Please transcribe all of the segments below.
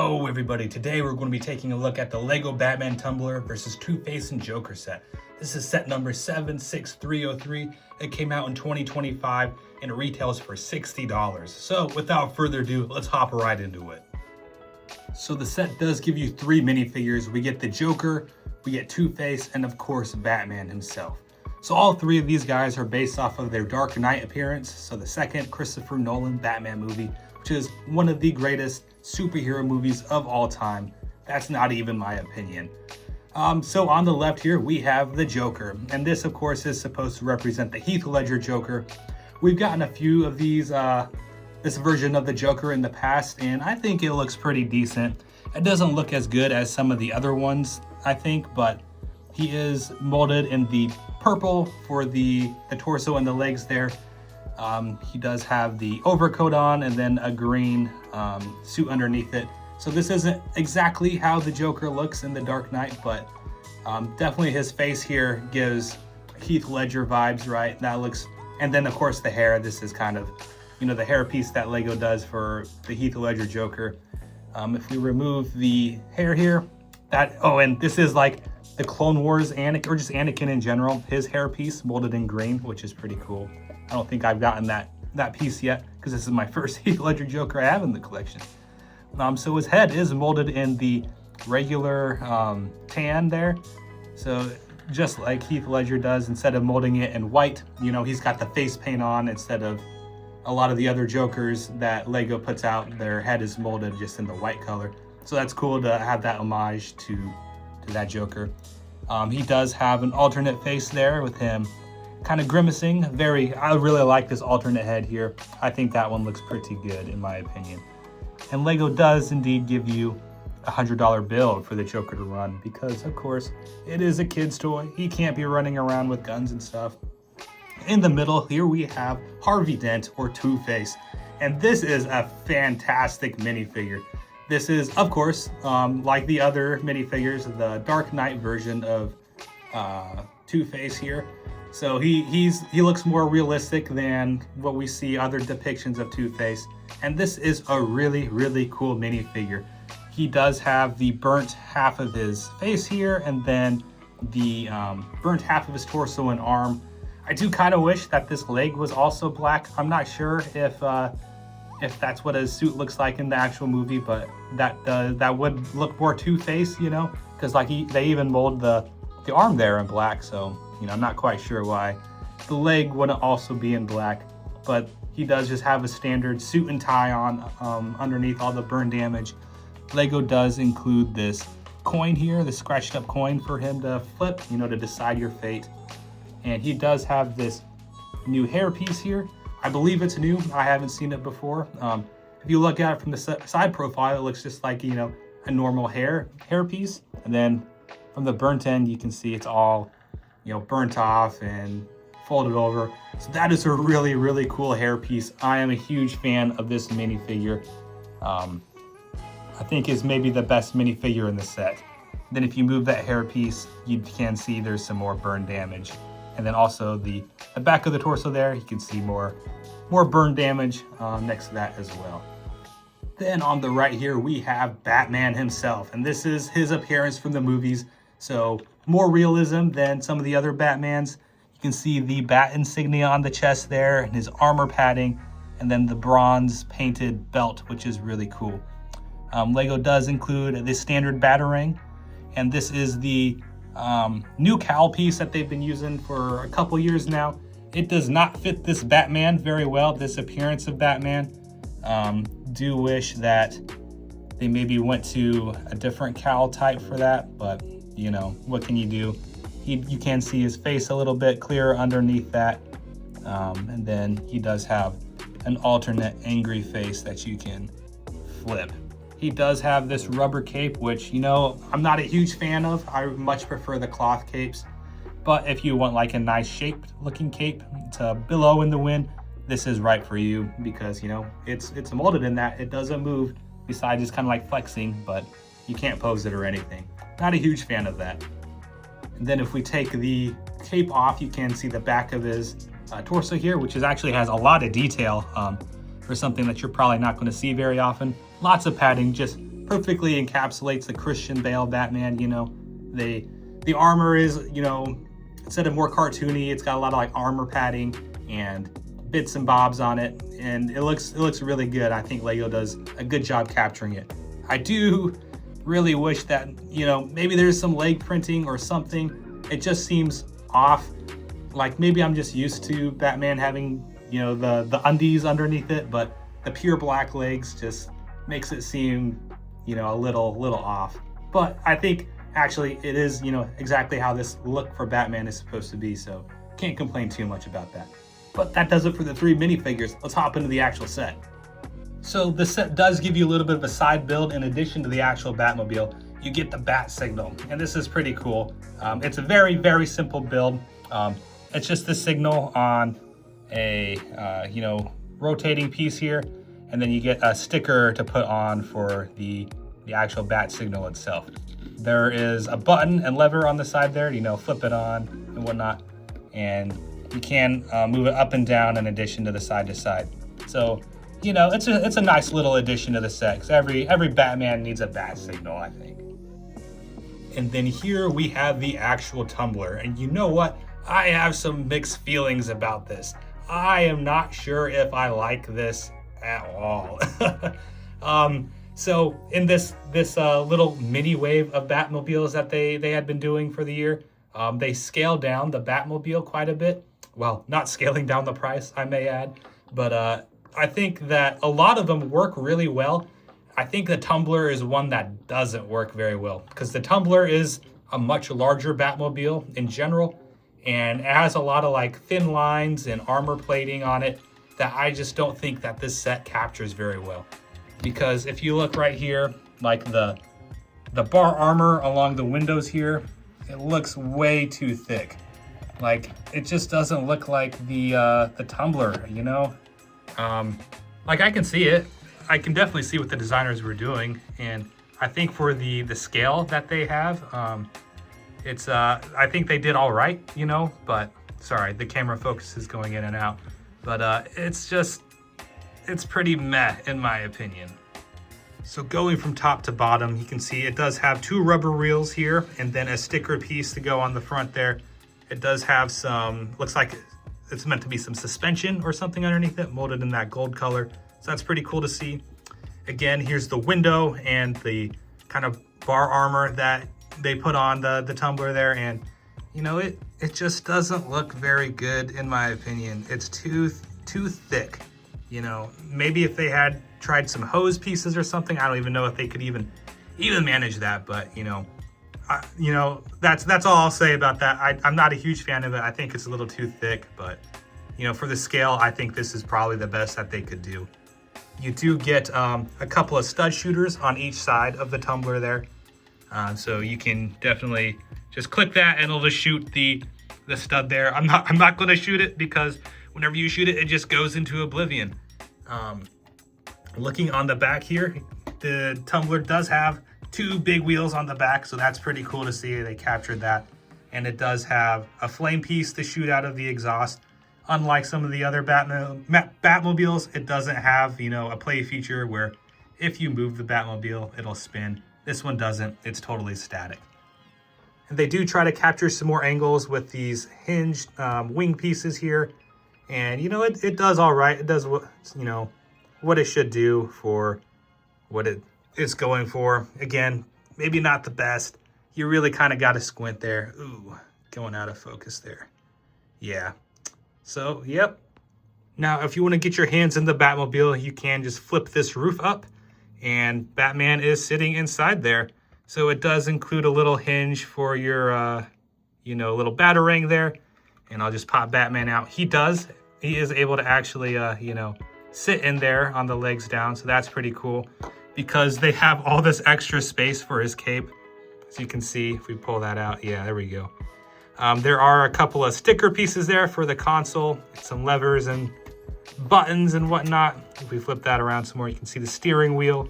Hello everybody, today we're going to be taking a look at the LEGO Batman Tumbler versus Two-Face and Joker set. This is set number 76303. It came out in 2025 and it retails for $60. So without further ado, let's hop right into it. So the set does give you 3 minifigures. We get the Joker, we get Two-Face, and of course Batman himself. So all 3 of these guys are based off of their Dark Knight appearance. So the second Christopher Nolan Batman movie, which is one of the greatest superhero movies of all time. That's not even my opinion. So on the left here, we have the Joker. And this, of course, is supposed to represent the Heath Ledger Joker. We've gotten a few of these, this version of the Joker in the past, and I think it looks pretty decent. It doesn't look as good as some of the other ones, I think, but he is molded in the purple for the torso and the legs there. He does have the overcoat on and then a green suit underneath it. So this isn't exactly how the Joker looks in The Dark Knight, but definitely his face here gives Heath Ledger vibes, right? That looks, and then of course the hair. This is kind of, you know, the hair piece that LEGO does for the Heath Ledger Joker. If we remove the hair here, and this is like the Clone Wars Anakin, or just Anakin in general, his hair piece molded in green, which is pretty cool. I don't think I've gotten that piece yet because this is my first Heath Ledger Joker I have in the collection. So his head is molded in the regular tan there. So just like Heath Ledger does, instead of molding it in white, you know, he's got the face paint on instead of a lot of the other Jokers that LEGO puts out. Their head is molded just in the white color. So that's cool to have that homage to that Joker. He does have an alternate face there with him kind of grimacing. I really like this alternate head here. I think that one looks pretty good in my opinion. And LEGO does indeed give you a $100 bill for the Joker to run because of course it is a kid's toy. He can't be running around with guns and stuff. In the middle here we have Harvey Dent, or Two-Face. And this is a fantastic minifigure. This is, of course, like the other minifigures, the Dark Knight version of Two-Face here. So he looks more realistic than what we see other depictions of Two-Face. And this is a really, really cool minifigure. He does have the burnt half of his face here, and then the burnt half of his torso and arm. I do kind of wish that this leg was also black. I'm not sure if that's what his suit looks like in the actual movie, but that would look more Two-Face, you know, because like they even mold the arm there in black. So, you know, I'm not quite sure why the leg wouldn't also be in black, but he does just have a standard suit and tie on underneath all the burn damage. LEGO does include this coin here, the scratched up coin for him to flip, you know, to decide your fate. And he does have this new hair piece here. I believe it's new. I haven't seen it before. If you look at it from the side profile, it looks just like, you know, a normal hair piece. And then from the burnt end, you can see it's all, you know, burnt off and folded over. So that is a really, really cool hair piece. I am a huge fan of this minifigure. I think is maybe the best minifigure in the set. Then if you move that hair piece, you can see there's some more burn damage. And then also the back of the torso there, you can see more burn damage next to that as well. Then on the right here, we have Batman himself. And this is his appearance from the movies. So more realism than some of the other Batmans. You can see the bat insignia on the chest there and his armor padding, and then the bronze painted belt, which is really cool. LEGO does include the standard Batarang, and this is the new cowl piece that they've been using for a couple years now. It does not fit this Batman very well, this appearance of Batman. Do wish that they maybe went to a different cowl type for that, but you know, what can you do? You can see his face a little bit clearer underneath that. And then he does have an alternate angry face that you can flip. He does have this rubber cape, which, you know, I'm not a huge fan of. I much prefer the cloth capes. But if you want like a nice shaped looking cape to billow in the wind, this is right for you because, you know, it's molded in that. It doesn't move besides just kind of like flexing, but you can't pose it or anything. Not a huge fan of that. And then if we take the cape off, you can see the back of his torso here, which actually has a lot of detail for something that you're probably not going to see very often. Lots of padding, just perfectly encapsulates the Christian Bale Batman. You know, the armor is, you know, instead of more cartoony, it's got a lot of like armor padding and bits and bobs on it, and it looks really good. I think LEGO does a good job capturing it. I do really wish that, you know, maybe there's some leg printing or something. It just seems off. Like maybe I'm just used to Batman having, you know, the undies underneath it, but the pure black legs just makes it seem, you know, a little off. But I think actually it is, you know, exactly how this look for Batman is supposed to be, so can't complain too much about that. But that does it for the 3 minifigures. Let's hop into the actual set. So the set does give you a little bit of a side build. In addition to the actual Batmobile, you get the bat signal, and this is pretty cool. It's a very simple build. It's just the signal on a you know, rotating piece here, and then you get a sticker to put on for the actual bat signal itself. There is a button and lever on the side there, you know, flip it on and whatnot, and you can move it up and down in addition to the side to side. So, you know, it's a nice little addition to the set, because every Batman needs a bat signal, I think. And then here we have the actual Tumbler, and you know what? I have some mixed feelings about this. I am not sure if I like this at all. So in this little mini wave of Batmobiles that they had been doing for the year, they scaled down the Batmobile quite a bit. Well, not scaling down the price, I may add, but I think that a lot of them work really well. I think the Tumbler is one that doesn't work very well, because the Tumbler is a much larger Batmobile in general, and it has a lot of like thin lines and armor plating on it that I just don't think that this set captures very well. Because if you look right here, like the bar armor along the windows here, it looks way too thick. Like it just doesn't look like the Tumbler, you know? Like I can see it. I can definitely see what the designers were doing, and I think for the scale that they have, it's I think they did all right, you know. But sorry, the camera focus is going in and out. But it's pretty meh in my opinion. So going from top to bottom, you can see it does have 2 rubber reels here, and then a sticker piece to go on the front there. It does have some, looks like it's meant to be some suspension or something underneath it, molded in that gold color. So that's pretty cool to see. Again, here's the window and the kind of bar armor that they put on the Tumbler there. And, you know, it just doesn't look very good in my opinion. It's too thick. You know, maybe if they had tried some hose pieces or something, I don't even know if they could even manage that. But, you know, that's all I'll say about that. I'm not a huge fan of it. I think it's a little too thick, but, you know, for the scale, I think this is probably the best that they could do. You do get a couple of stud shooters on each side of the Tumbler there. So you can definitely just click that and it'll just shoot the stud there. I'm not going to shoot it, because whenever you shoot it, it just goes into oblivion. Looking on the back here, the Tumbler does have 2 big wheels on the back, so that's pretty cool to see. They captured that. And it does have a flame piece to shoot out of the exhaust. Unlike some of the other Batmobiles, it doesn't have, you know, a play feature where if you move the Batmobile, it'll spin. This one doesn't. It's totally static. And they do try to capture some more angles with these hinged wing pieces here. And, you know, it does all right. It does what, you know, what it should do for what it is going for. Again, maybe not the best. You really kind of got to squint there. Ooh, going out of focus there. Yeah. So, yep. Now, if you want to get your hands in the Batmobile, you can just flip this roof up, and Batman is sitting inside there. So it does include a little hinge for your, you know, little batarang there. And I'll just pop Batman out. He is able to actually, you know, sit in there on the legs down. So that's pretty cool, because they have all this extra space for his cape. As you can see, if we pull that out, yeah, there we go. There are a couple of sticker pieces there for the console, some levers and buttons and whatnot. If we flip that around some more, you can see the steering wheel.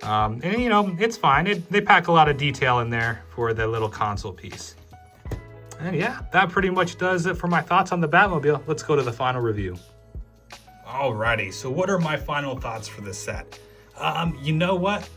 And, you know, it's fine. They pack a lot of detail in there for the little console piece. And yeah, that pretty much does it for my thoughts on the Batmobile. Let's go to the final review. Alrighty, so what are my final thoughts for this set? You know what?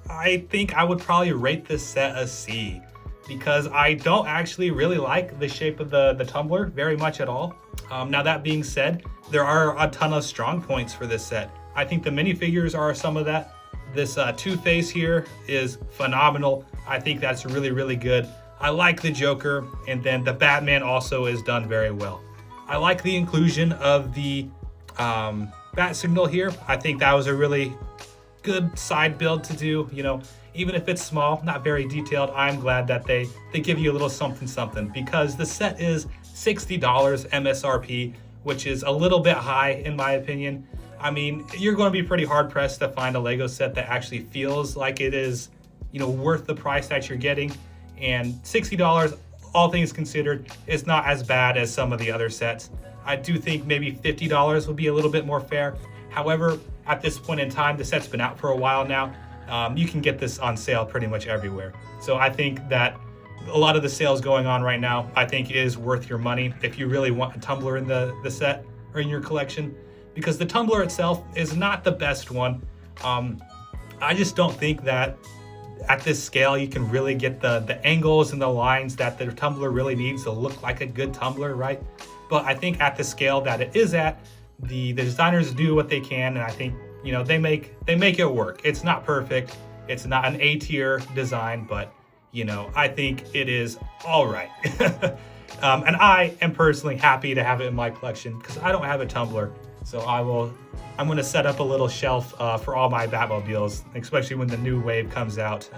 I think I would probably rate this set a C, because I don't actually really like the shape of the tumbler very much at all. Now that being said, there are a ton of strong points for this set. I think the minifigures are some of that. This Two-Face here is phenomenal. I think that's really, really good. I like the Joker, and then the Batman also is done very well. I like the inclusion of the bat signal here. I think that was a really good side build to do. You know, even if it's small, not very detailed, I'm glad that they give you a little something, because the set is $60 MSRP, which is a little bit high in my opinion. I mean, you're going to be pretty hard pressed to find a Lego set that actually feels like it is, you know, worth the price that you're getting. And $60, all things considered, is not as bad as some of the other sets. I do think maybe $50 would be a little bit more fair. However, at this point in time, the set's been out for a while now. You can get this on sale pretty much everywhere. So I think that a lot of the sales going on right now, I think is worth your money if you really want a tumbler in the set or in your collection, because the tumbler itself is not the best one. I just don't think that at this scale you can really get the angles and the lines that the tumbler really needs to look like a good tumbler, right? But I think at the scale that it is at, the designers do what they can, and I think, you know, they make it work. It's not perfect. It's not an A-tier design, but, you know, I think it is all right. And I am personally happy to have it in my collection because I don't have a tumbler. So I'm going to set up a little shelf for all my Batmobiles, especially when the new wave comes out.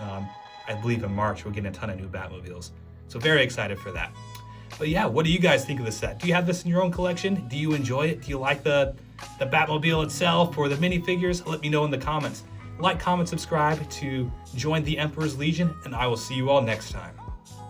I believe in March, we're getting a ton of new Batmobiles. So very excited for that. But yeah, what do you guys think of the set? Do you have this in your own collection? Do you enjoy it? Do you like the Batmobile itself or the minifigures? Let me know in the comments. Like, comment, subscribe to join the Emperor's Legion, and I will see you all next time.